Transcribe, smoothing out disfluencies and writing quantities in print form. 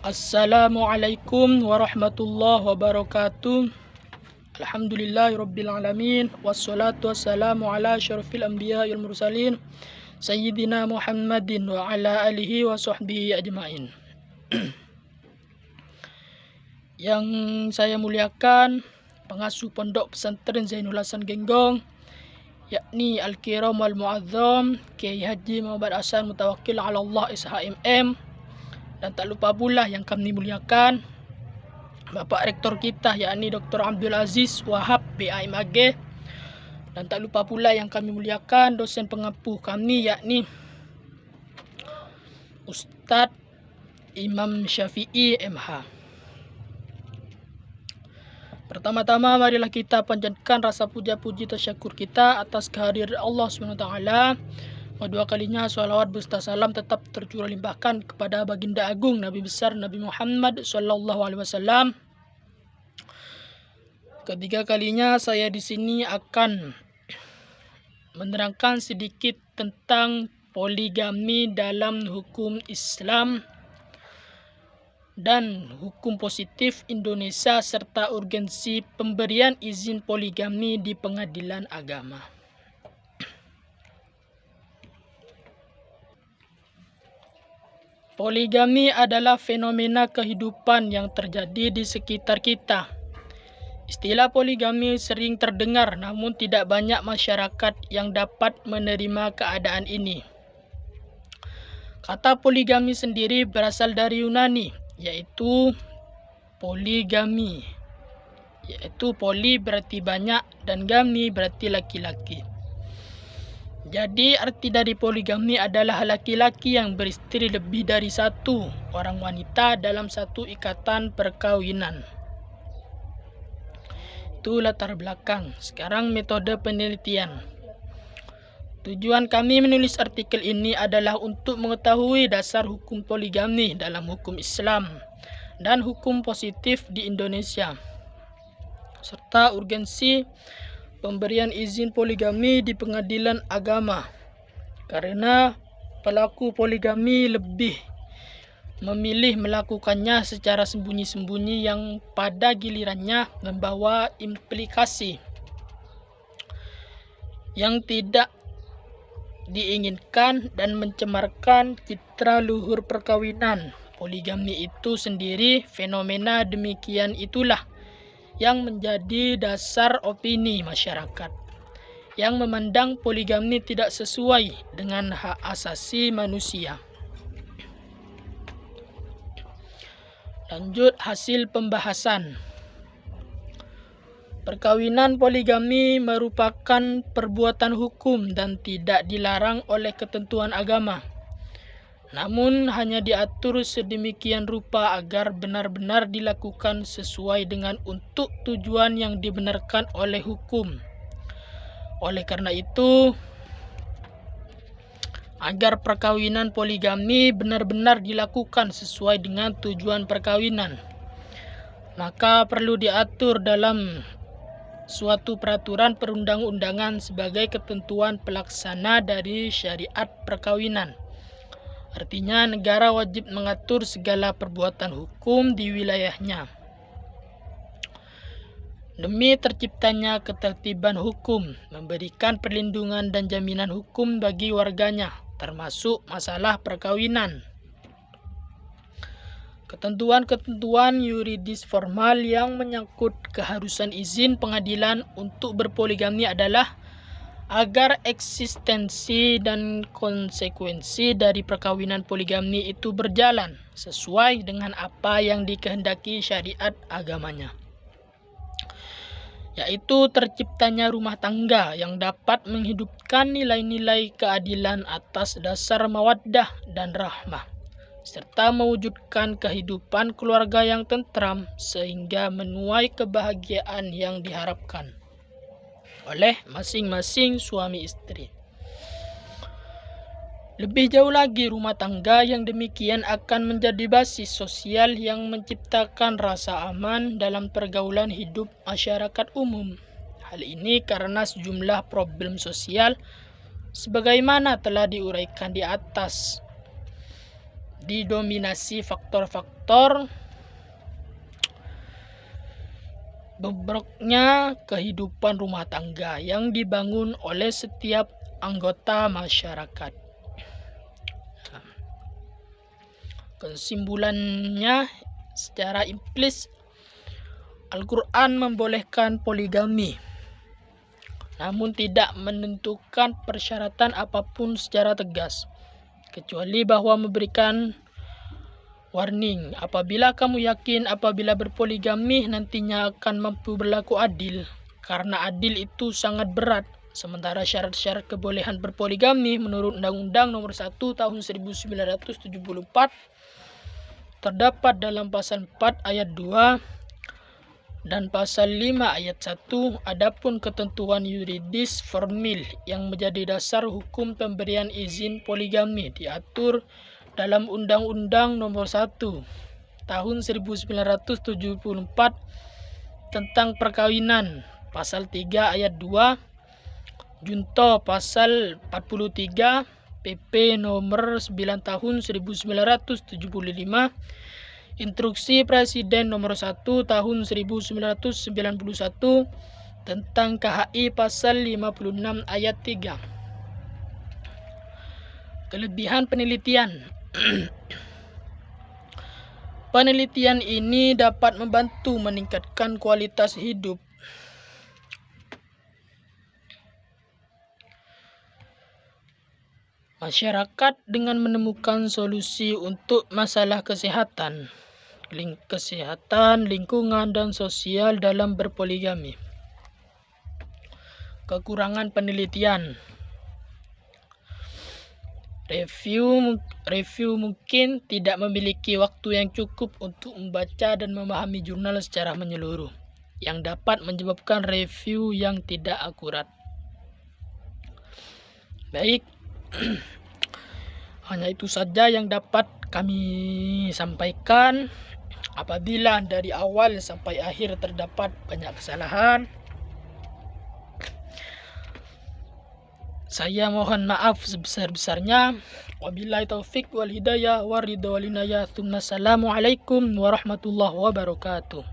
Assalamualaikum warahmatullahi wabarakatuh. Alhamdulillahirabbil alamin wassalatu wassalamu ala asyrafil anbiya wal mursalin sayyidina Muhammadin wa ala alihi wa sahbihi ajmain. Yang saya muliakan pengasuh Pondok Pesantren Zainul Hasan Genggong, yakni Al-Kiram wal Mu'azzam Kiai Haji Muhammad Hasan Mutawakkil ala Allah SHMM. Dan tak lupa pula yang kami muliakan Bapak Rektor kita, yakni Dr. Abdul Aziz Wahab BAMAG. Dan tak lupa pula yang kami muliakan dosen pengampu kami, yakni Ustadz Imam Syafi'i MH. Pertama-tama marilah kita panjatkan rasa puja-puji tasyakur kita atas kehadiran Allah SWT. Kedua kalinya salawat beserta salam tetap tercurah limpahkan kepada baginda agung Nabi besar Nabi Muhammad SAW. Ketiga kalinya saya di sini akan menerangkan sedikit tentang poligami dalam hukum Islam dan hukum positif Indonesia serta urgensi pemberian izin poligami di pengadilan agama. Poligami adalah fenomena kehidupan yang terjadi di sekitar kita. Istilah poligami sering terdengar, namun tidak banyak masyarakat yang dapat menerima keadaan ini. Kata poligami sendiri berasal dari Yunani, yaitu poligami. Yaitu poli berarti banyak dan gami berarti laki-laki. Jadi arti dari poligami adalah laki-laki yang beristri lebih dari satu orang wanita dalam satu ikatan perkawinan. Itu latar belakang. Sekarang metode penelitian. Tujuan kami menulis artikel ini adalah untuk mengetahui dasar hukum poligami dalam hukum Islam dan hukum positif di Indonesia, serta urgensi pemberian izin poligami di pengadilan agama, karena pelaku poligami lebih memilih melakukannya secara sembunyi-sembunyi yang pada gilirannya membawa implikasi yang tidak diinginkan dan mencemarkan citra luhur perkawinan. Poligami itu sendiri, fenomena demikian itulah yang menjadi dasar opini masyarakat yang memandang poligami tidak sesuai dengan hak asasi manusia. Lanjut hasil pembahasan. Perkawinan poligami merupakan perbuatan hukum dan tidak dilarang oleh ketentuan agama, namun hanya diatur sedemikian rupa agar benar-benar dilakukan sesuai dengan untuk tujuan yang dibenarkan oleh hukum. Oleh karena itu, agar perkawinan poligami benar-benar dilakukan sesuai dengan tujuan perkawinan, maka perlu diatur dalam suatu peraturan perundang-undangan sebagai ketentuan pelaksana dari syariat perkawinan. Artinya negara wajib mengatur segala perbuatan hukum di wilayahnya demi terciptanya ketertiban hukum, memberikan perlindungan dan jaminan hukum bagi warganya, termasuk masalah perkawinan. Ketentuan-ketentuan yuridis formal yang menyangkut keharusan izin pengadilan untuk berpoligami adalah agar eksistensi dan konsekuensi dari perkawinan poligami itu berjalan sesuai dengan apa yang dikehendaki syariat agamanya, yaitu terciptanya rumah tangga yang dapat menghidupkan nilai-nilai keadilan atas dasar mawaddah dan rahmah, serta mewujudkan kehidupan keluarga yang tentram sehingga menuai kebahagiaan yang diharapkan oleh masing-masing suami istri. Lebih jauh lagi, rumah tangga yang demikian akan menjadi basis sosial yang menciptakan rasa aman dalam pergaulan hidup masyarakat umum. Hal ini karena sejumlah problem sosial sebagaimana telah diuraikan di atas didominasi faktor-faktor bobroknya kehidupan rumah tangga yang dibangun oleh setiap anggota masyarakat. Kesimpulannya, secara implisit Al-Quran membolehkan poligami, namun tidak menentukan persyaratan apapun secara tegas, kecuali bahwa memberikan warning, apabila kamu yakin apabila berpoligami nantinya akan mampu berlaku adil, karena adil itu sangat berat. Sementara syarat-syarat kebolehan berpoligami menurut Undang-Undang Nomor 1 Tahun 1974 terdapat dalam Pasal 4 Ayat 2 dan Pasal 5 Ayat 1. Adapun ketentuan yuridis formil yang menjadi dasar hukum pemberian izin poligami diatur dalam Undang-Undang Nomor 1 Tahun 1974 tentang perkawinan, Pasal 3 Ayat 2, Junto Pasal 43 PP Nomor 9 Tahun 1975, Instruksi Presiden Nomor 1 Tahun 1991 tentang KHI Pasal 56 Ayat 3. Kelebihan penelitian. Penelitian ini dapat membantu meningkatkan kualitas hidup. Masyarakat dengan menemukan solusi untuk masalah kesehatan, lingkungan, dan sosial dalam berpoligami. Kekurangan penelitian. Review mungkin tidak memiliki waktu yang cukup untuk membaca dan memahami jurnal secara menyeluruh, yang dapat menyebabkan review yang tidak akurat. Baik, hanya itu saja yang dapat kami sampaikan. Apabila dari awal sampai akhir terdapat banyak kesalahan, saya mohon maaf sebesar-besarnya. Wabillahi taufik wal hidayah wa ridha wal inayah. Assalamualaikum warahmatullahi wabarakatuh.